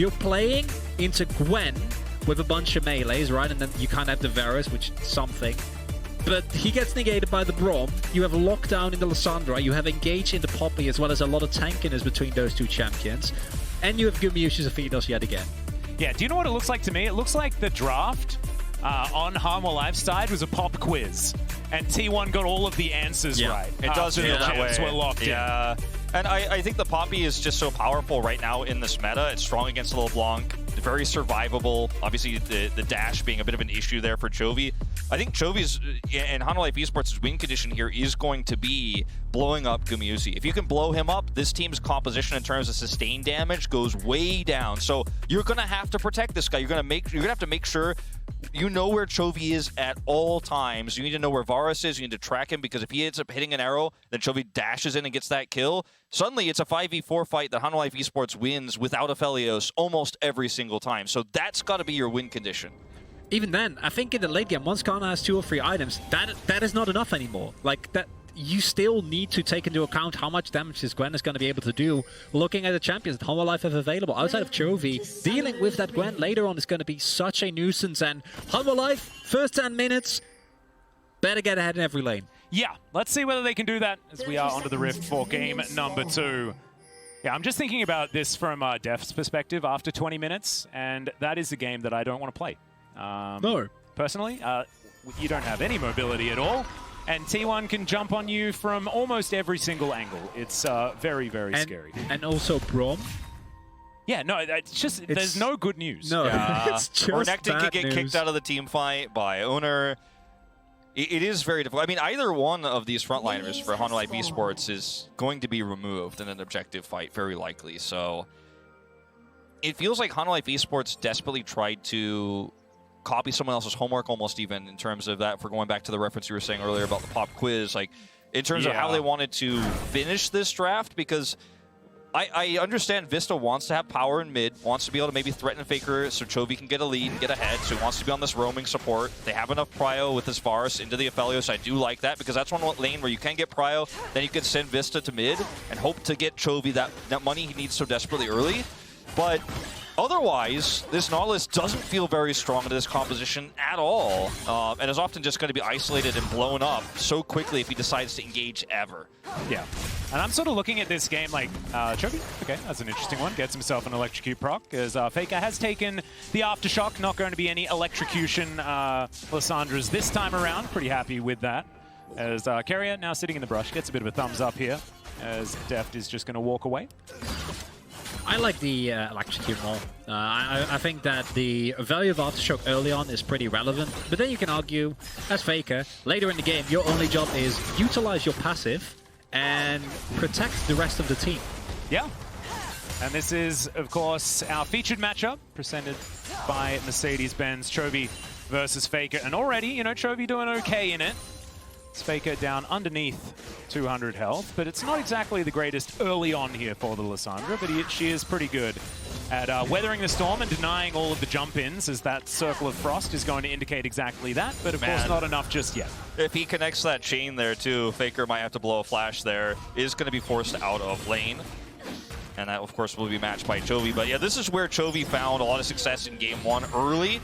You're playing into Gwen with a bunch of melees, right? And then you kind of have the Varus, which is something. But he gets negated by the Braum. You have Lockdown in the Lissandra. You have Engage in the Poppy, as well as a lot of tankiness between those two champions. And you have Gumiush's Aphidos yet again. Yeah, do you know what it looks like to me? It looks like the draft on Harmor Life's side was a pop quiz. And T1 got all of the answers right. It does feel that way. We're locked in. And I think the Poppy is just so powerful right now in this meta. It's strong against LeBlanc, very survivable. Obviously, the dash being a bit of an issue there for Chovy. I think Chovy's and Hanwha Life Esports' win condition here is going to be blowing up Gumiusi. If you can blow him up, this team's composition in terms of sustained damage goes way down. So you're gonna have to protect this guy. You're gonna have to make sure you know where Chovy is at all times. You need to know where Varus is. You need to track him, because if he ends up hitting an arrow, then Chovy dashes in and gets that kill. Suddenly, it's a 5v4 fight that Hanwha Life Esports wins without Aphelios almost every single time. So that's got to be your win condition. Even then, I think in the late game, once Kana has 2 or 3 items, that is not enough anymore. Like, that, you still need to take into account how much damage this Gwen is going to be able to do. Looking at the champions that Hanwha Life have available outside of Chovy, dealing with that Gwen later on is going to be such a nuisance. And Hanwha Life, first 10 minutes, better get ahead in every lane. Yeah, let's see whether they can do that as we are onto the Rift for game number 2. Yeah, I'm just thinking about this from Def's perspective after 20 minutes, and that is a game that I don't want to play. No. Personally, you don't have any mobility at all, and T1 can jump on you from almost every single angle. It's very, very scary. And also Braum. Yeah, no, there's no good news. No, it's just or Nectin bad could get news. kicked out of the team fight by owner. It is very difficult. I mean, either one of these frontliners for Hanwha Life Esports is going to be removed in an objective fight, very likely. So it feels like Hanwha Life Esports desperately tried to copy someone else's homework, almost even in terms of that. For going back to the reference you were saying earlier about the pop quiz, like in terms of how they wanted to finish this draft, because I understand Vista wants to have power in mid, wants to be able to maybe threaten Faker so Chovy can get a lead and get ahead, so he wants to be on this roaming support. They have enough prio with this Varus into the Aphelios. I do like that, because that's one lane where you can get prio, then you can send Vista to mid and hope to get Chovy that money he needs so desperately early. But otherwise, this Nautilus doesn't feel very strong into this composition at all, and is often just going to be isolated and blown up so quickly if he decides to engage ever. Yeah. And I'm sort of looking at this game like, Chovy, okay, that's an interesting one. Gets himself an Electrocute proc, as Faker has taken the Aftershock. Not going to be any Electrocution Lissandras this time around. Pretty happy with that. As Carrier now sitting in the brush, gets a bit of a thumbs up here, as Deft is just going to walk away. I like the Electrocute more. I think that the value of Aftershock early on is pretty relevant, but then you can argue, as Faker, later in the game, your only job is utilize your passive and protect the rest of the team. Yeah. And this is, of course, our featured matchup, presented by Mercedes-Benz. Chovy versus Faker. And already, you know, Chovy doing okay in it. It's Faker down underneath 200 health, but it's not exactly the greatest early on here for the Lissandra, but she is pretty good at weathering the storm and denying all of the jump-ins, as that Circle of Frost is going to indicate exactly that, but of course not enough just yet. If he connects that chain there too, Faker might have to blow a flash there, is going to be forced out of lane. And that, of course, will be matched by Chovy. But yeah, this is where Chovy found a lot of success in game 1 early.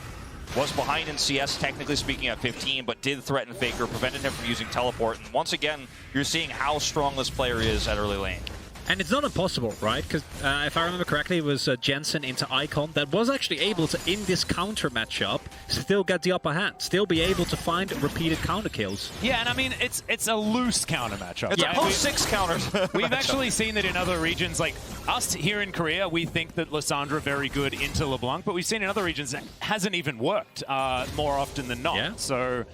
Was behind in CS, technically speaking, at 15, but did threaten Faker, prevented him from using teleport. And once again, you're seeing how strong this player is at early lane. And it's not impossible, right? Because if I remember correctly, it was Jensen into Icon that was actually able to, in this counter matchup, still get the upper hand, still be able to find repeated counter kills. Yeah, and I mean, it's a loose counter matchup. It's a post-6 counters. We've actually seen that in other regions, like us here in Korea, we think that Lissandra very good into LeBlanc, but we've seen in other regions that hasn't even worked more often than not. Yeah. So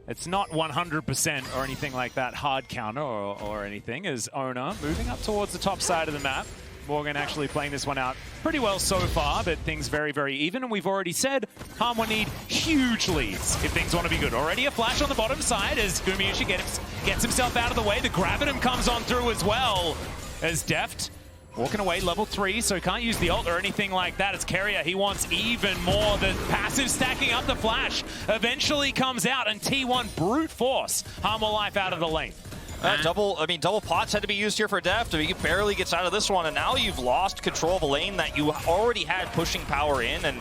it's not 100% or anything like that hard counter or anything, as Owner moving up towards the top side of the map. Morgan actually playing this one out pretty well so far, but things very, very even. And we've already said Harmwa need huge leads if things want to be good. Already a flash on the bottom side as Gumiushi gets himself out of the way. The Gravitum comes on through as well, as Deft walking away, level 3, so can't use the ult or anything like that. It's Carrier, he wants even more. The passive stacking up, the flash eventually comes out, and T1 brute force Hanwha Life out of the lane. Double pots had to be used here for Deft. He barely gets out of this one, and now you've lost control of a lane that you already had pushing power in, and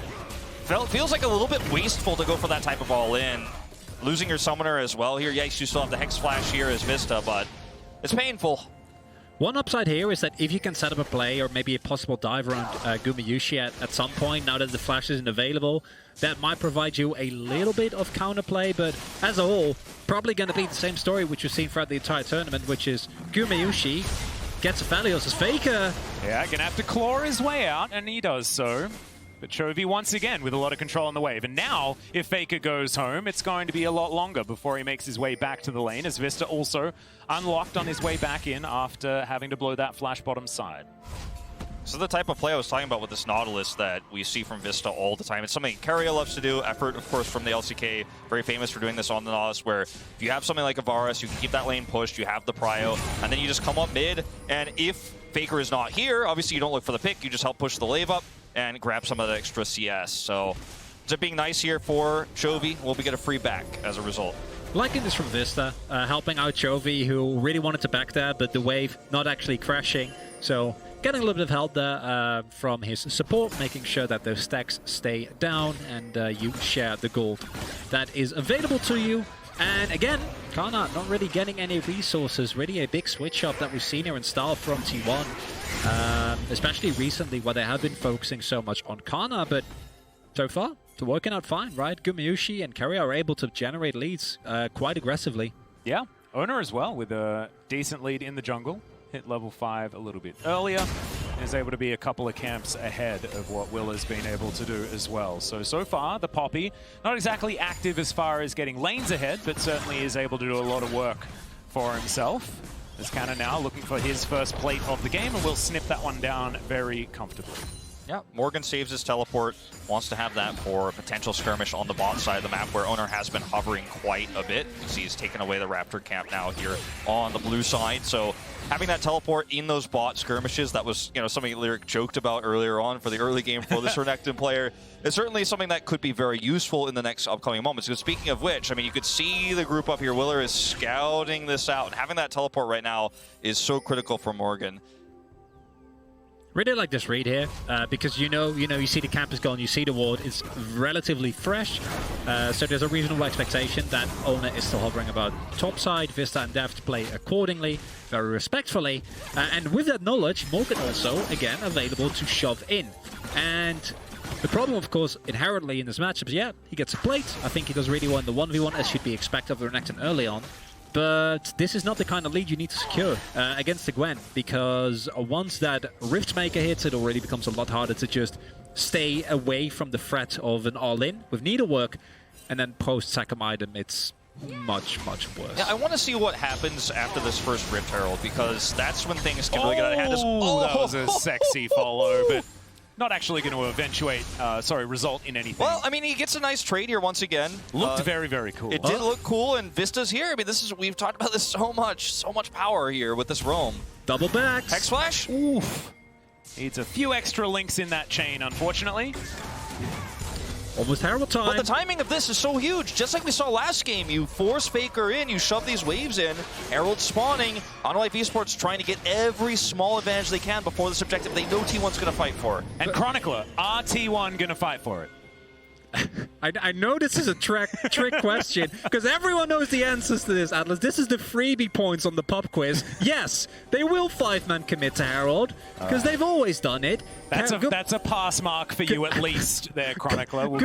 feels like a little bit wasteful to go for that type of all-in. Losing your summoner as well here. Yes, you still have the Hex Flash here as Vista, but it's painful. One upside here is that if you can set up a play or maybe a possible dive around Gumayushi at some point, now that the flash isn't available, that might provide you a little bit of counterplay, but as a whole, probably going to be the same story which we've seen throughout the entire tournament, which is Gumayushi gets Aphelios' Faker. Yeah, gonna have to claw his way out, and he does so. But Chovy once again with a lot of control on the wave. And now, if Faker goes home, it's going to be a lot longer before he makes his way back to the lane, as Vista also unlocked on his way back in after having to blow that flash bottom side. So the type of play I was talking about with this Nautilus that we see from Vista all the time. It's something Keria loves to do. Effort, of course, from the LCK. Very famous for doing this on the Nautilus, where if you have something like a Varus, you can keep that lane pushed, you have the prio, and then you just come up mid, and if Faker is not here, obviously you don't look for the pick, you just help push the wave up and grab some of that extra CS. So it's being nice here for Chovy. We'll get a free back as a result. Liking this from Vista, helping out Chovy, who really wanted to back that, but the wave not actually crashing. So getting a little bit of help there from his support, making sure that those stacks stay down and you share the gold that is available to you. And again, Kana not really getting any resources. Really a big switch up that we've seen here in style from T1. Especially recently where they have been focusing so much on Kana, but so far, it's working out fine, right? Gumayushi and Keria are able to generate leads quite aggressively. Yeah, Owner as well with a decent lead in the jungle. Hit level 5 a little bit earlier. Is able to be a couple of camps ahead of what Will has been able to do as well. So far, the Poppy, not exactly active as far as getting lanes ahead, but certainly is able to do a lot of work for himself. As Canna now looking for his first plate of the game, and will snip that one down very comfortably. Yeah, Morgan saves his teleport, wants to have that for a potential skirmish on the bot side of the map where Owner has been hovering quite a bit. You see he's taken away the Raptor camp now here on the blue side. So having that teleport in those bot skirmishes, that was something Lyric joked about earlier on for the early game for this Renekton player. It's certainly something that could be very useful in the next upcoming moments. Because speaking of which, I mean, you could see the group up here. Willer is scouting this out, and having that teleport right now is so critical for Morgan. Really like this read here, because you see the camp is gone, you see the ward, it's relatively fresh, so there's a reasonable expectation that Owner is still hovering about top side. Vista and Deft play accordingly, very respectfully, and with that knowledge, Morgan also, again, available to shove in. And the problem, of course, inherently in this matchup is, yeah, he gets a plate. I think he does really well in the 1v1, as should be expected of the Renekton early on. But this is not the kind of lead you need to secure against the Gwen, because once that Riftmaker hits, it already becomes a lot harder to just stay away from the threat of an all-in with needlework, and then post-Second item, it's much, much worse. Yeah, I want to see what happens after this first Rift Herald, because that's when things can really get out of hand. That was a sexy follow, but not actually going to eventuate, result in anything. Well, I mean, he gets a nice trade here once again. Looked very, very cool. It did look cool, and Vista's here. I mean, we've talked about this so much power here with this roam. Double backs. Hex Flash? Oof. Needs a few extra links in that chain, unfortunately. Almost terrible time. But the timing of this is so huge. Just like we saw last game, you force Faker in, you shove these waves in, Herald spawning, Life Esports trying to get every small advantage they can before this objective they know T1's going to fight for. And Chronicler, are T1 going to fight for it? I know this is a trick question, because everyone knows the answers to this, Atlas. This is the freebie points on the pub quiz. Yes, they will 5-man commit to Herald, because they've always done it. That's a pass mark for you at least there, Chronicler. We'll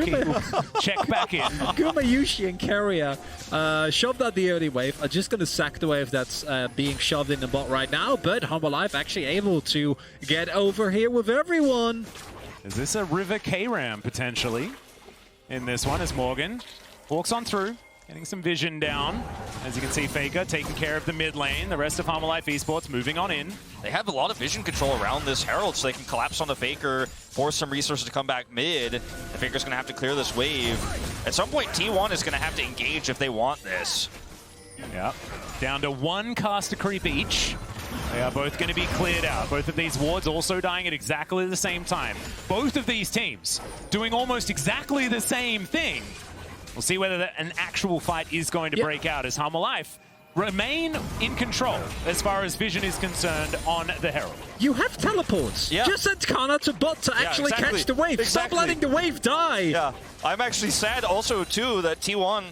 check back in. Gumayushi and Keria shoved out the early wave, are just going to sack the wave that's being shoved in the bot right now, but Humble Life actually able to get over here with everyone. Is this a River K-Ram, potentially? In this one, as Morgan walks on through, getting some vision down. As you can see, Faker taking care of the mid lane. The rest of Humble Life Esports moving on in. They have a lot of vision control around this Herald, so they can collapse on the Faker, force some resources to come back mid. The Faker's going to have to clear this wave. At some point, T1 is going to have to engage if they want this. Yeah, down to one caster creep each. They are both going to be cleared out. Both of these wards also dying at exactly the same time. Both of these teams doing almost exactly the same thing. We'll see whether an actual fight is going to break out, as Humble Life remain in control as far as vision is concerned on the Herald. You have teleports. Yeah. Just send Kana to bot to actually exactly. catch the wave. Stop letting the wave die. Yeah, I'm actually sad also too that T1, well,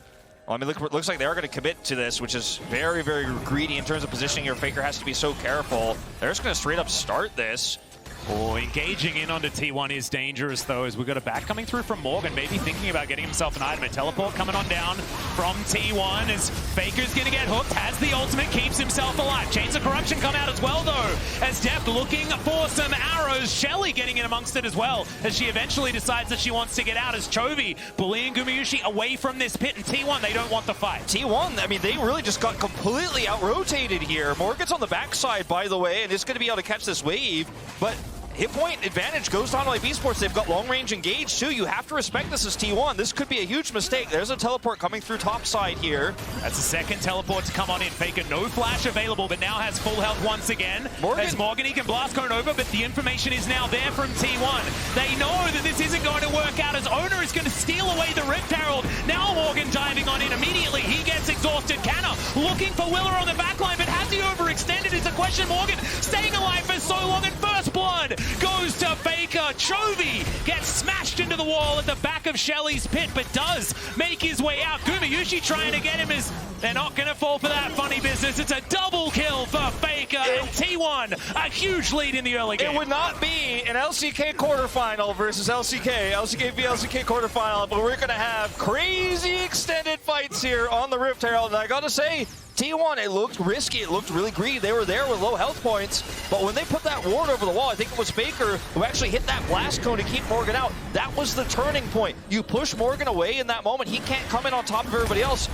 I mean, looks like they're going to commit to this, which is very, very greedy in terms of positioning here. Faker has to be so careful. They're just going to straight up start this. Oh, engaging in onto T1 is dangerous, though, as we've got a back coming through from Morgan, maybe thinking about getting himself an item. A teleport coming on down from T1 as Faker's going to get hooked, has the ultimate, keeps himself alive. Chains of Corruption come out as well, though, as Deft looking for some arrows. Shelly getting in amongst it as well, as she eventually decides that she wants to get out, as Chovy bullying Gumayusi away from this pit, and T1, they don't want the fight. T1, I mean, they really just got completely out-rotated here. Morgan's on the backside, by the way, and is going to be able to catch this wave, but hit point advantage goes to HLE Esports. They've got long range engaged too. You have to respect this as T1. This could be a huge mistake. There's a teleport coming through top side here. That's the second teleport to come on in. Faker, no flash available, but now has full health once again. As Morgan, he can blast cone over, but the information is now there from T1. They know that this isn't going to work out, as Owner is going to steal away the Rift Herald. Now Morgan diving on in immediately. He gets exhausted. Canna looking for Willer on the backline, but has he overextended is the question. Morgan staying alive for so long, and first blood goes to Faker. Chovy gets smashed into the wall at the back of Shelly's pit, but does make his way out. Gumayusi trying to get him, as they're not going to fall for that funny business. It's a double kill for Faker, and T1 a huge lead in the early game. It would not be an LCK quarterfinal versus LCK v LCK quarterfinal, but we're going to have crazy extended fights here on the Rift Herald, and I got to say, T1, it looked risky, it looked really greedy. They were there with low health points, but when they put that ward over the wall, I think it was Faker who actually hit that blast cone to keep Morgan out. That was the turning point. You push Morgan away in that moment, he can't come in on top of everybody else.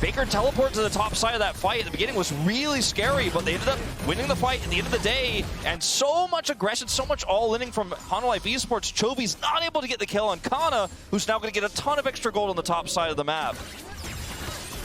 Faker teleport to the top side of that fight at the beginning was really scary, but they ended up winning the fight at the end of the day, and so much aggression, so much all-inning from HLE Esports. Chovy's not able to get the kill on Kana, who's now going to get a ton of extra gold on the top side of the map.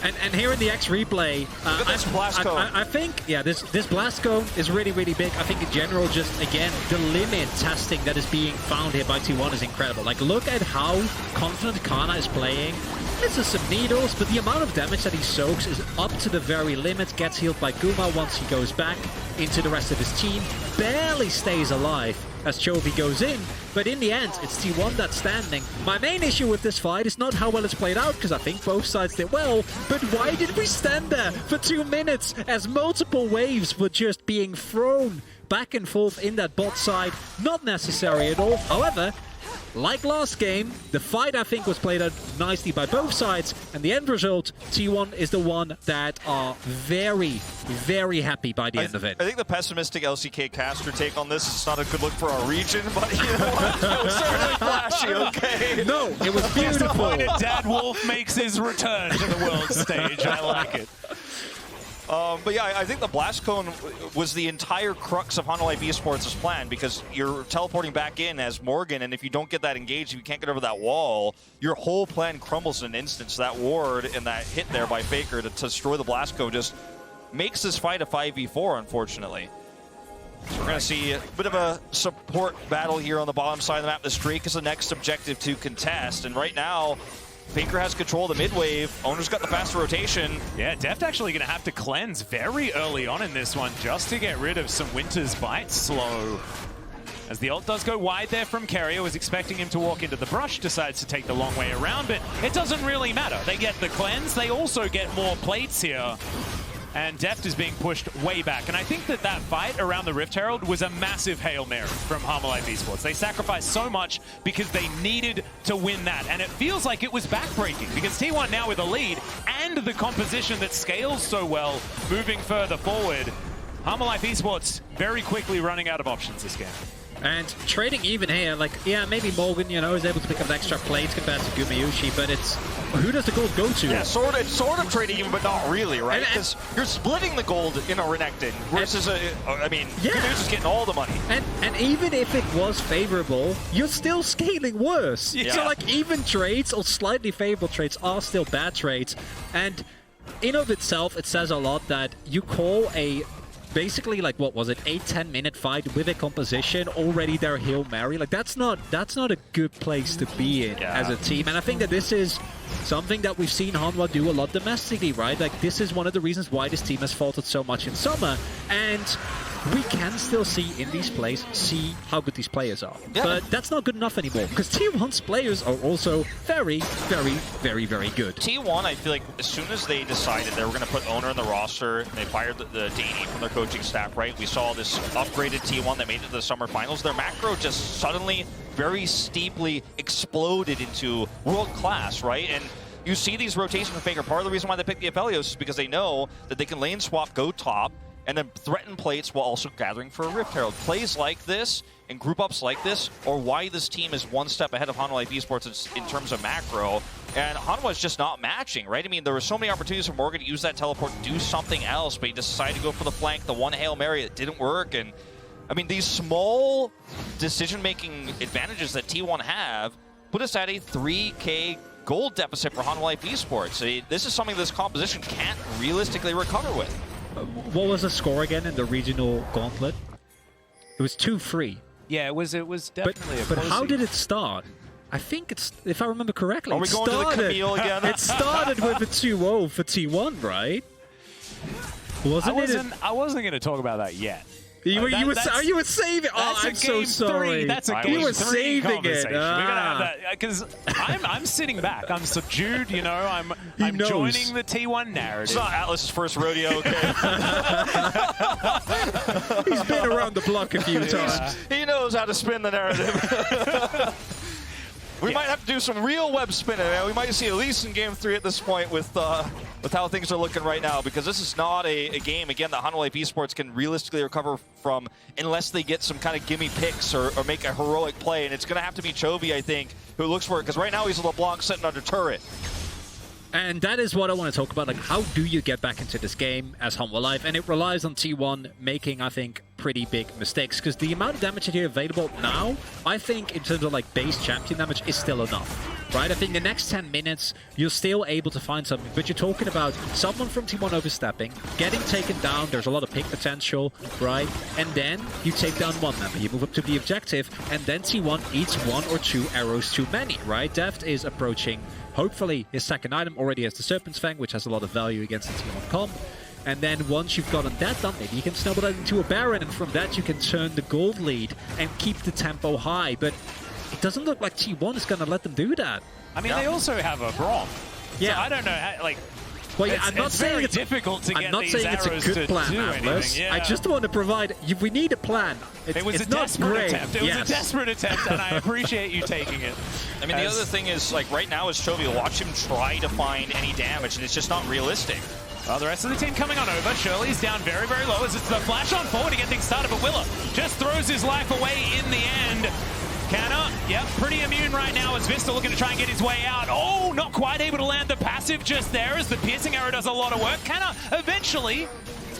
And here in the X replay, look at this blast cone. I think, yeah, this blast cone is really, really big. I think in general, just again, the limit testing that is being found here by T1 is incredible. Like, look at how confident Kana is playing. Misses some needles, but the amount of damage that he soaks is up to the very limit. Gets healed by Guma once he goes back into the rest of his team. Barely stays alive as Chovy goes in, but in the end, it's T1 that's standing. My main issue with this fight is not how well it's played out, because I think both sides did well, but why did we stand there for 2 minutes as multiple waves were just being thrown back and forth in that bot side? Not necessary at all. However, like last game, the fight I think was played out nicely by both sides, and the end result, T1 is the one that are very, very happy by the end of it. I think the pessimistic LCK caster take on this is not a good look for our region, but you know what? It was certainly flashy, okay? No, it was beautiful. Dad Wolf makes his return to the world stage. I like it. But yeah, I think the blast cone was the entire crux of HLE Esports' plan, because you're teleporting back in as Morgan, and if you don't get that engaged, if you can't get over that wall, your whole plan crumbles in an instant. So that ward and that hit there by Faker to destroy the blast cone just makes this fight a 5v4, unfortunately. So we're going to see a bit of a support battle here on the bottom side of the map. This Drake is the next objective to contest, and right now, Faker has control of the mid-wave. Owner's got the faster rotation. Yeah, Deft actually going to have to cleanse very early on in this one just to get rid of some Winter's Bite slow. As the ult does go wide there from Carrier, was expecting him to walk into the brush, decides to take the long way around, but it doesn't really matter. They get the cleanse, they also get more plates here. And Deft is being pushed way back. And I think that that fight around the Rift Herald was a massive Hail Mary from HLE Esports. They sacrificed so much because they needed to win that. And it feels like it was backbreaking, because T1 now with a lead and the composition that scales so well moving further forward. HLE Esports very quickly running out of options this game. And trading even here, like, yeah, maybe Morgan, you know, is able to pick up the extra plates compared to Gumayusi, but it's, who does the gold go to? Yeah, it's sort of trading even, but not really, right? Because you're splitting the gold in a Renekton versus, I mean, Gumayusi's getting all the money. And even if it was favorable, you're still scaling worse. Yeah. So, like, even trades or slightly favorable trades are still bad trades. And in of itself, it says a lot that you call a basically like, what was it, 8-10 minute fight with a composition, already their Hail Mary. Like that's not a good place to be in as a team. And I think that this is something that we've seen Hanwha do a lot domestically, right? Like this is one of the reasons why this team has faltered so much in summer, and we can still see in these plays, how good these players are. Yeah. But that's not good enough anymore, because T1's players are also very, very, very, very good. T1, I feel like as soon as they decided they were going to put Owner in the roster, they fired the Danny from their coaching staff, right? We saw this upgraded T1 that made it to the summer finals. Their macro just suddenly, very steeply exploded into world class, right? And you see these rotations from Faker. Part of the reason why they picked the Aphelios is because they know that they can lane swap, go top, and then threaten plates while also gathering for a Rift Herald. Plays like this and group ups like this are why this team is one step ahead of Hanwha Life Esports in terms of macro. And Hanwha is just not matching, right? I mean, there were so many opportunities for Morgan to use that teleport to do something else, but he decided to go for the flank, the one Hail Mary that didn't work. And I mean, these small decision-making advantages that T1 have put us at a 3K gold deficit for Hanwha Life Esports. This is something this composition can't realistically recover with. What was the score again in the regional gauntlet? It was 2-3. Yeah, it was definitely a But how did it start? I think it's, if I remember correctly, Are we going to the Camille again? It started with a 2-0 for T1, right? I wasn't going to talk about that yet. You were saving. Oh, I'm so sorry. That's a game you were three saving conversation. it. We're gonna have that because I'm sitting back. I'm subdued. You know, I'm joining the T1 narrative. It's not Atlas's first rodeo. Okay. He's been around the block a few times. He knows how to spin the narrative. We might have to do some real web spinning, man. We might see at least in Game 3 at this point with how things are looking right now, because this is not a game, again, that Hanwha Life Esports can realistically recover from unless they get some kind of gimme picks or make a heroic play, and it's going to have to be Chovy, I think, who looks for it, because right now he's a LeBlanc sitting under turret. And that is what I want to talk about, like how do you get back into this game as Hanwha Life? And it relies on T1 making, I think, pretty big mistakes, because the amount of damage that you have available now, I think in terms of like base champion damage is still enough, right? I think the next 10 minutes, you're still able to find something, but you're talking about someone from T1 overstepping, getting taken down, there's a lot of pick potential, right? And then you take down one member, you move up to the objective, and then T1 eats 1 or 2 arrows too many, right? Deft is approaching, hopefully, his second item, already has the Serpent's Fang, which has a lot of value against the T1 comp. And then once you've gotten that done, maybe you can snowball that into a Baron, and from that you can turn the gold lead and keep the tempo high. But it doesn't look like T1 is going to let them do that. I mean, they also have a Braum. Yeah. So I don't know how, like... Well, yeah, I'm not saying it's difficult to get these it's a good plan, Atlas. Yeah. I just want to provide... We need a plan. It was a desperate attempt. It was a desperate attempt, and I appreciate you taking it. I mean, the other thing is, like, right now is Chovy, watch him try to find any damage, and it's just not realistic. Well, the rest of the team coming on over. Shirley's down very, very low as it's the flash on forward to get things started, but Willa just throws his life away in the end. Canna, yep, pretty immune right now as Vista looking to try and get his way out. Oh, not quite able to land the passive just there as the piercing arrow does a lot of work. Canna eventually,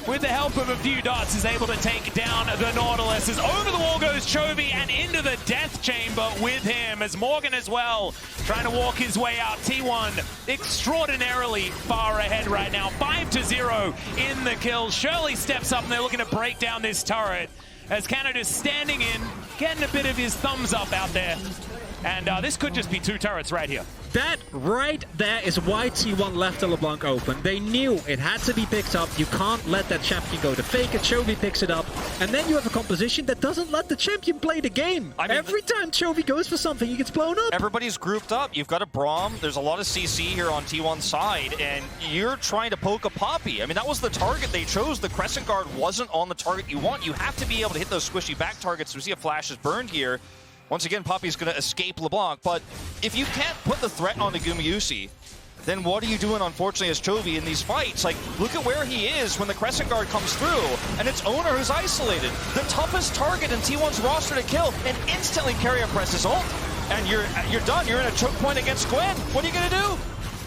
with the help of a few dots, is able to take down the Nautilus. As over the wall goes Chovy and into the death chamber with him as Morgan as well trying to walk his way out. T1 extraordinarily far ahead right now, 5-0 in the kill. Shirley steps up and they're looking to break down this turret as Canada's standing in, getting a bit of his thumbs up out there. And this could just be 2 turrets right here. That right there is why T1 left the LeBlanc open. They knew it had to be picked up. You can't let that champion go to fake it. Chovy picks it up. And then you have a composition that doesn't let the champion play the game. I mean, every time Chovy goes for something, he gets blown up. Everybody's grouped up. You've got a Braum. There's a lot of CC here on T1's side. And you're trying to poke a Poppy. I mean, that was the target they chose. The Crescent Guard wasn't on the target you want. You have to be able to hit those squishy back targets. We see a flash is burned here. Once again, Poppy's going to escape LeBlanc, but if you can't put the threat on the Gumayusi, then what are you doing, unfortunately, as Chovy in these fights? Like, look at where he is when the Crescent Guard comes through, and it's Owner who's isolated. The toughest target in T1's roster to kill, and instantly carry a presses ult, and you're done. You're in a choke point against Gwen. What are you going to do?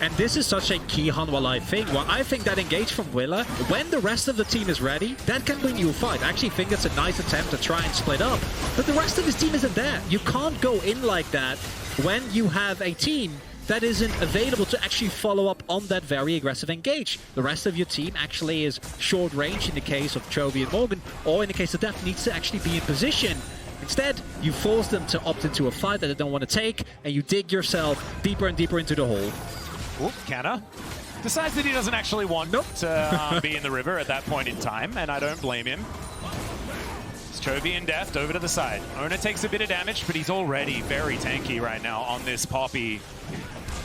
And this is such a key Hanwha Life thing. Well, I think that engage from Willa, when the rest of the team is ready, that can win you a fight. I actually think it's a nice attempt to try and split up. But the rest of his team isn't there. You can't go in like that when you have a team that isn't available to actually follow up on that very aggressive engage. The rest of your team actually is short range in the case of Chovy and Morgan, or in the case of Deft, needs to actually be in position. Instead, you force them to opt into a fight that they don't want to take, and you dig yourself deeper and deeper into the hole. Oop, Canna decides that he doesn't actually want to be in the river at that point in time, and I don't blame him. It's Chovy and Deft over to the side. Owner takes a bit of damage, but he's already very tanky right now on this Poppy.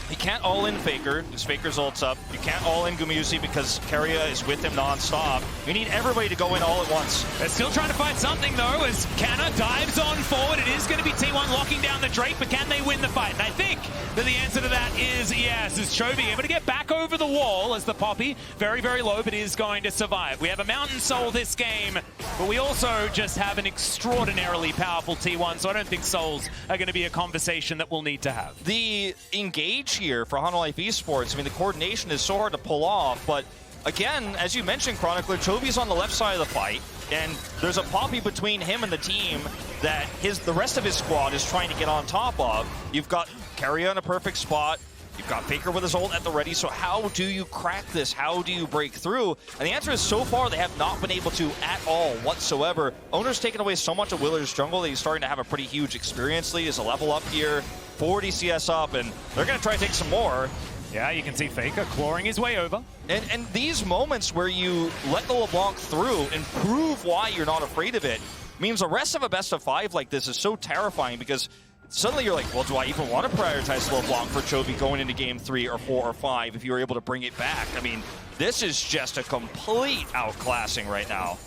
You can't all-in Faker, because Faker's ult's up. You can't all-in Gumayusi because Keria is with him non-stop. You need everybody to go in all at once. They're still trying to find something, though, as Canna dives on forward. It is going to be T1 locking down the Drake, but can they win the fight? And I think that the answer to that is yes, as Chovy able to get back over the wall as the Poppy, very, very low, but is going to survive. We have a Mountain Soul this game, but we also just have an extraordinarily powerful T1, so I don't think Souls are going to be a conversation that we'll need to have. The engage here for Hanwha Esports, I mean, the coordination is so hard to pull off, but again, as you mentioned, Chronicler, Chovy's on the left side of the fight, and there's a Poppy between him and the team that the rest of his squad is trying to get on top of. You've got Keria in a perfect spot. You've got Faker with his ult at the ready, so how do you crack this? How do you break through? And the answer is, so far, they have not been able to at all whatsoever. Owner's taken away so much of Willard's jungle that he's starting to have a pretty huge experience lead. Is a level up here, 40 CS up, and they're going to try to take some more. Yeah, you can see Faker clawing his way over. And these moments where you let the LeBlanc through and prove why you're not afraid of it means the rest of a best of 5 like this is so terrifying, because suddenly you're like, well, do I even want to prioritize LeBlanc for Chovy going into game 3 or 4 or 5 if you were able to bring it back? I mean, this is just a complete outclassing right now.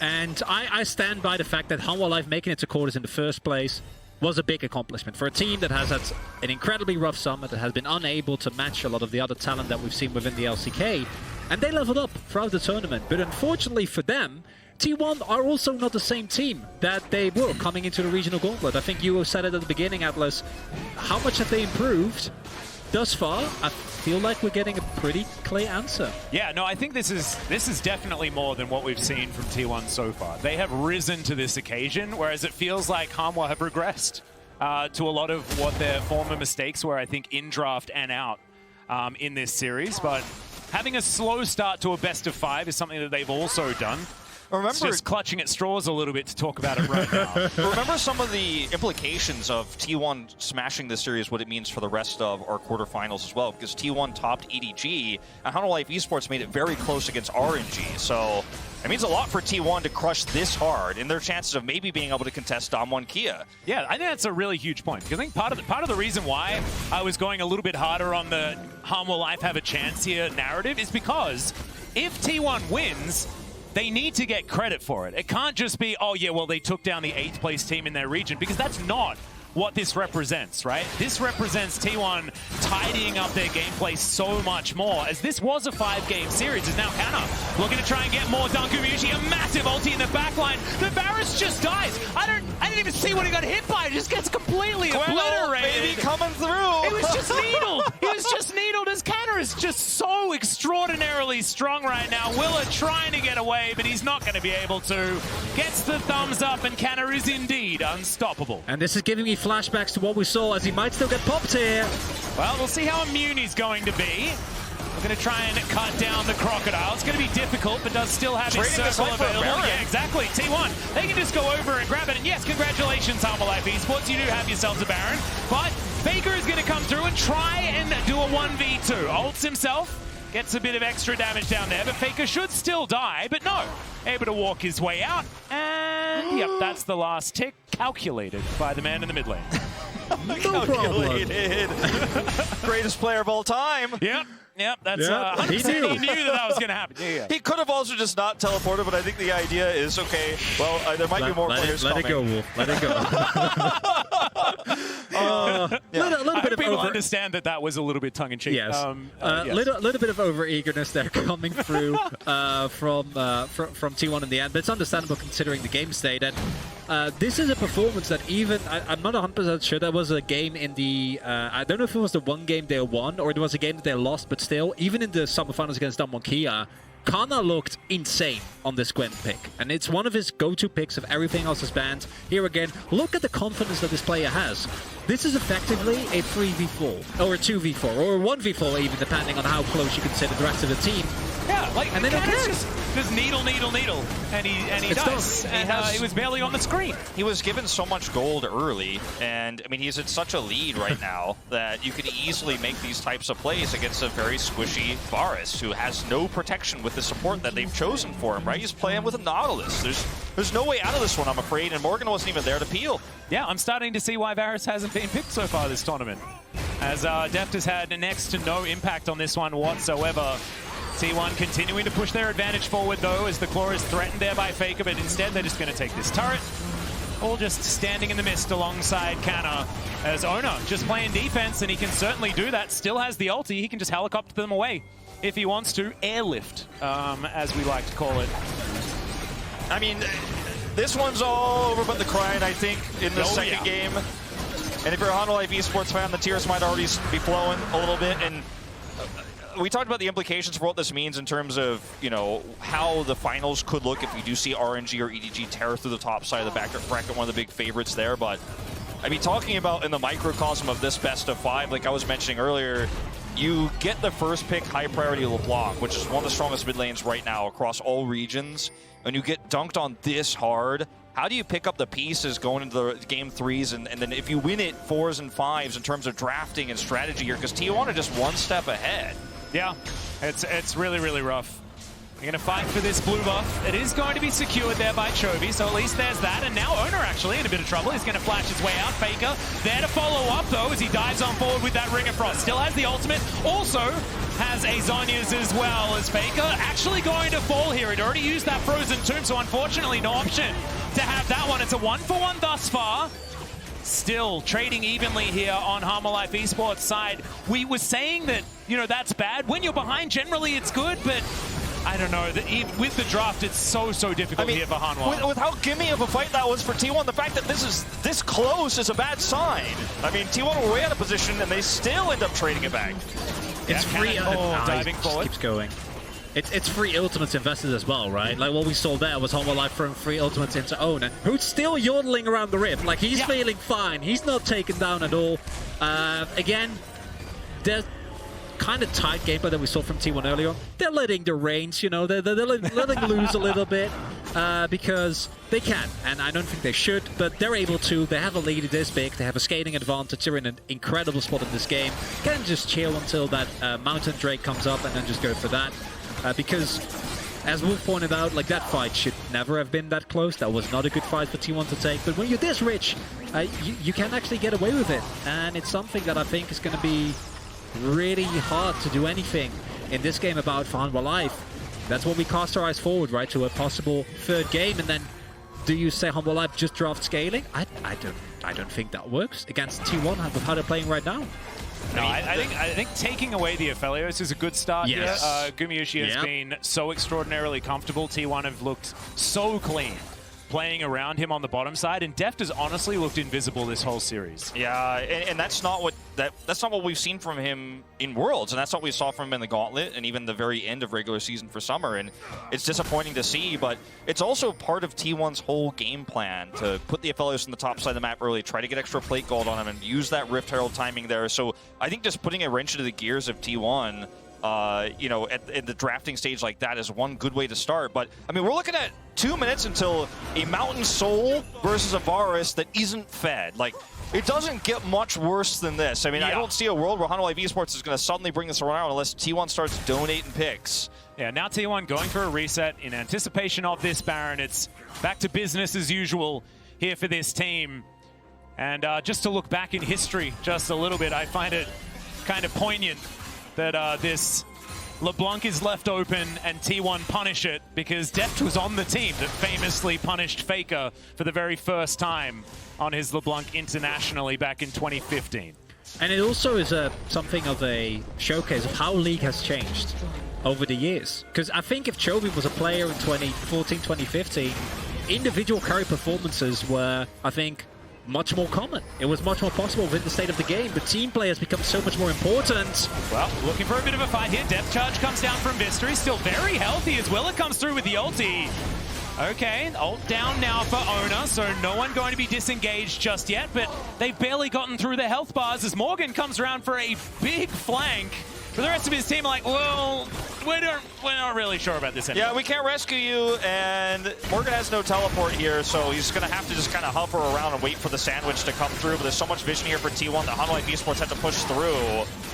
And I stand by the fact that Hanwha Life making it to quarters in the first place was a big accomplishment for a team that has had an incredibly rough summer, that has been unable to match a lot of the other talent that we've seen within the LCK. And they leveled up throughout the tournament. But unfortunately for them, T1 are also not the same team that they were coming into the regional gauntlet. I think you said it at the beginning, Atlas. How much have they improved thus far? I feel like we're getting a pretty clear answer. Yeah, no, I think this is definitely more than what we've seen from T1 so far. They have risen to this occasion, whereas it feels like Hanwha have regressed to a lot of what their former mistakes were, I think, in draft and out in this series. But having a slow start to a best of 5 is something that they've also done. Remember, it's just clutching at straws a little bit to talk about it right now. Remember some of the implications of T1 smashing this series, what it means for the rest of our quarterfinals as well, because T1 topped EDG, and Hanwha Esports made it very close against RNG, so it means a lot for T1 to crush this hard in their chances of maybe being able to contest Dom1 Kia. Yeah, I think that's a really huge point, because I think part of the reason why I was going a little bit harder on the Hanwha Life have a chance here narrative is because if T1 wins, they need to get credit for it. It can't just be, oh yeah, well, they took down the 8th place team in their region, because that's not what this represents, right? This represents T1 tidying up their gameplay so much more, as this was a 5-game series. As now Canna looking to try and get more done. Gumayusi, a massive ulti in the backline. The Varus just dies. I didn't even see what he got hit by. It just gets completely obliterated. Baby coming through. It was just needled. He was just needled, as Canna is just so extraordinarily strong right now. Willa trying to get away, but he's not going to be able to. Gets the thumbs up, and Canna is indeed unstoppable. And this is giving me flashbacks to what we saw, as he might still get popped here. Well, we'll see how immune he's going to be. We're going to try and cut down the Crocodile. It's going to be difficult, but does still have his circle available. Yeah, exactly. T1, they can just go over and grab it. And yes, congratulations, Hanwha Life Esports. You do have yourselves a Baron. But Faker is going to come through and try and do a 1v2. Ults himself. Gets a bit of extra damage down there, but Faker should still die, but no. Able to walk his way out, and yep, that's the last tick, calculated by the man in the mid lane. Calculated. Greatest player of all time. Yep, that's 100%. He knew that was going to happen. Yeah. He could have also just not teleported, but I think the idea is, okay, well, there might be more players coming. Let it go, Wolf. Let it go. I hope people understand that was a little bit tongue-in-cheek. Yes. Little bit of over-eagerness there coming through from T1 in the end, but it's understandable considering the game state. And this is a performance that even, I'm not 100% sure there was a game in the, I don't know if it was the one game they won or it was a game that they lost, but still, even in the summer finals against Dom1 Kia, Kana looked insane on this Gwen pick, and it's one of his go-to picks if everything else is banned. Here again, look at the confidence that this player has. This is effectively a 3v4, or a 2v4, or a 1v4 even, depending on how close you consider the rest of the team. Yeah, like, and then just needle, and he does. And he was barely on the screen. He was given so much gold early, and I mean, he's in such a lead right now that you could easily make these types of plays against a very squishy Varus, who has no protection with the support that they've chosen for him, right? He's playing with a Nautilus. There's no way out of this one, I'm afraid, and Morgan wasn't even there to peel. Yeah, I'm starting to see why Varus hasn't been picked so far this tournament, as Deft has had next to no impact on this one whatsoever. T1 continuing to push their advantage forward, though, as the Claw is threatened there by Faker, but instead they're just going to take this turret. All just standing in the mist alongside Kana, as Ona just playing defense, and he can certainly do that. Still has the ulti. He can just helicopter them away if he wants to. Airlift, as we like to call it. I mean, this one's all over but the crying, I think, in the second game. And if you're a Honda Life Esports fan, the tears might already be flowing a little bit. And we talked about the implications for what this means in terms of, you know, how the finals could look if we do see RNG or EDG tear through the top side of the bracket, one of the big favorites there. But, I mean, talking about in the microcosm of this best of 5, like I was mentioning earlier, you get the first pick high priority LeBlanc, which is one of the strongest mid lanes right now across all regions, and you get dunked on this hard. How do you pick up the pieces going into the game 3s, and then if you win it 4s and 5s in terms of drafting and strategy here, because T1 are just one step ahead. Yeah, it's really, really rough. You're going to fight for this blue buff. It is going to be secured there by Chovy, so at least there's that. And now Owner actually in a bit of trouble. He's going to flash his way out. Faker there to follow up, though, as he dives on forward with that Ring of Frost. Still has the ultimate. Also has a Zhonya's as well, as Faker actually going to fall here. He'd already used that Frozen Tomb, so unfortunately no option to have that one. It's a 1-for-1 thus far. Still trading evenly here on Harma Life Esports side. We were saying that, you know, that's bad. When you're behind, generally it's good, but I don't know. With the draft, it's so difficult here for Hanwha. With how gimme of a fight that was for T1, the fact that this is this close is a bad sign. I mean, T1 were way out of position, and they still end up trading it back. It's free. Diving forward. Keeps going. It's free ultimates invested as well, right? Like what we saw there was Honma Life throwing free ultimates into Owen, who's still yodeling around the rift. Like he's feeling fine. He's not taken down at all. Again, there's kind of tight gameplay that we saw from T1 earlier on. They're letting the reins, you know, they're letting loose a little bit because they can, and I don't think they should, but they're able to. They have a lead this big. They have a skating advantage. They're in an incredible spot in this game. Can just chill until that Mountain Drake comes up and then just go for that. Because, as Wolf pointed out, like that fight should never have been that close. That was not a good fight for T1 to take. But when you're this rich, you can actually get away with it. And it's something that I think is going to be really hard to do anything in this game about for Hanwha Life. That's when we cast our eyes forward, right, to a possible third game. And then, do you say Hanwha Life just draft scaling? I don't think that works against T1 with how they're playing right now. No, I think taking away the Aphelios is a good start here. Gumayushi has been so extraordinarily comfortable. T1 have looked so clean playing around him on the bottom side, and Deft has honestly looked invisible this whole series. Yeah, and that's not what we've seen from him in Worlds, and that's what we saw from him in the Gauntlet and even the very end of regular season for Summer, and it's disappointing to see, but it's also part of T1's whole game plan to put the Aphelios on the top side of the map early, try to get extra plate gold on him, and use that Rift Herald timing there. So I think just putting a wrench into the gears of T1 you know, at the drafting stage like that is one good way to start. But, I mean, we're looking at 2 minutes until a Mountain Soul versus a Varus that isn't fed. Like, it doesn't get much worse than this. I mean, I don't see a world where Hanwha Life Esports is going to suddenly bring this around unless T1 starts donating picks. Yeah, now T1 going for a reset in anticipation of this Baron. It's back to business as usual here for this team. And just to look back in history just a little bit, I find it kind of poignant that this LeBlanc is left open and T1 punish it, because Deft was on the team that famously punished Faker for the very first time on his LeBlanc internationally back in 2015. And it also is something of a showcase of how League has changed over the years. Because I think if Chovy was a player in 2014, 2015, individual carry performances were, I think, much more common. It was much more possible within the state of the game, but team play has become so much more important. Well, looking for a bit of a fight here. Depth charge comes down from Vista. He's still very healthy as well. It comes through with the ulti. Okay, ult down now for Owner, so no one going to be disengaged just yet, but they've barely gotten through the health bars as Morgan comes around for a big flank. But the rest of his team are like, well, we're not really sure about this anymore. Yeah, we can't rescue you, and Morgan has no teleport here, so he's going to have to just kind of hover around and wait for the sandwich to come through. But there's so much vision here for T1 that Hanwha Esports had to push through.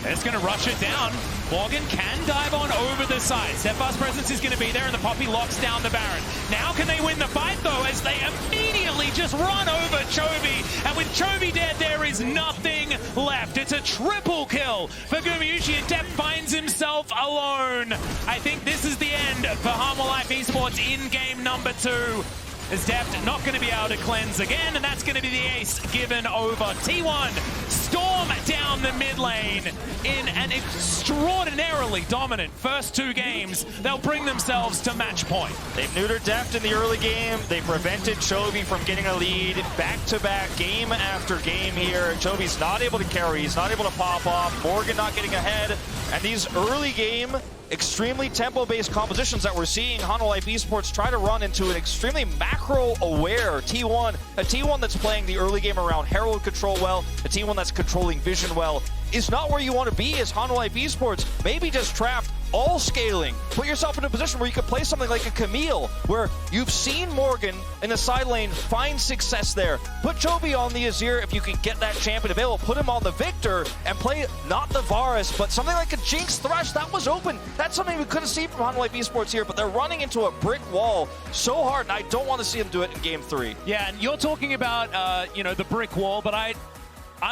And it's going to rush it down. Morgan can dive on over the side. Steadfast presence is going to be there, and the Poppy locks down the Baron. Now can they win the fight, though, as they immediately just run over Chovy. And with Chovy dead, there is nothing left. It's a triple kill for Gumayushi, and Depth finds himself alone. I think this is the end for Hanwha Life Esports in game number 2. As Depth not going to be able to cleanse again, and that's going to be the ace given over. T1 storm down the mid lane in an extraordinarily dominant first 2 games. They'll bring themselves to match point. They've neutered Deft in the early game. They prevented Chovy from getting a lead back-to-back, game after game here. Chovy's not able to carry. He's not able to pop off. Morgan not getting ahead. And these early game, extremely tempo-based compositions that we're seeing Hanwha Life Esports try to run into an extremely macro-aware T1. A T1 that's playing the early game around Herald control well, a T1 that's controlling vision well, is not where you want to be as Hanwha Life Esports. Maybe just trapped all scaling. Put yourself in a position where you could play something like a Camille, where you've seen Morgan in the side lane find success there. Put Chovy on the Azir if you can get that champion available. Put him on the Victor and play not the Varus, but something like a Jinx Thresh that was open. That's something we couldn't see from Hanwha Life Esports here, but they're running into a brick wall so hard, and I don't want to see them do it in game 3. Yeah, and you're talking about you know, the brick wall, but I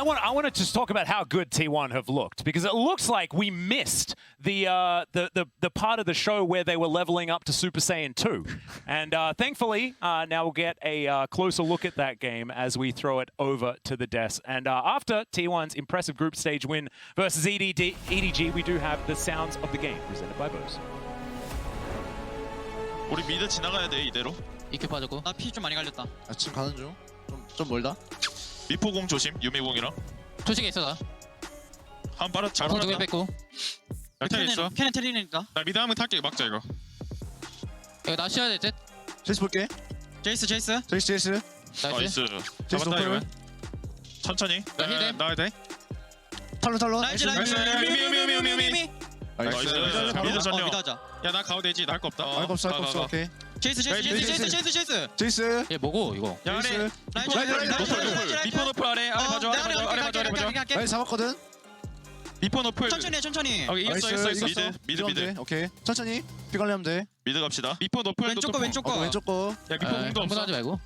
want to just talk about how good T1 have looked, because it looks like we missed the part of the show where they were leveling up to Super Saiyan 2. And thankfully, now we'll get a closer look at that game as we throw it over to the desk. And after T1's impressive group stage win versus EDG, we do have the sounds of the game presented by Bose. 우리 미드 지나가야 돼 이대로. 이렇게 빠졌고. 나 피 좀 많이 갈렸다. 아, 지금 가는 중. 좀 멀다. 미포공 조심. 유미공이랑. 조식에 있어 나. 한 빨아 잘 두개 빨았다. 뺐고. 잘 있어. 캐는 테리니까. 나 미드 한번 탈게. 막자 이거. 이거 나 쉬어야 돼 셋. 제이스 볼게. 제이스. 제이스. 나이스. 제이스 잡았다 노플. 이거. 천천히. 나 힐 나야 돼. 탈로. 나이스. 나이스. 미드 전령. 미드하자. 야 나 가도 되지. 나 할 거 없다. 할 거 없어. 오케이. 제이스. 제이스. 얘 뭐고 이거? 야 아래. 라이트. 미포 노플 아래. 아래 봐줘. 아래 봐줘. 나이스 잡았거든. 미포 노플. 천천히. 이겼어. 이겼어. 미드. 오케이. 천천히. 피 관리하면 돼. 미드 갑시다. 미포 노플. 왼쪽 거. 왼쪽 거. 야 미포 공도 없어. 하지 말고.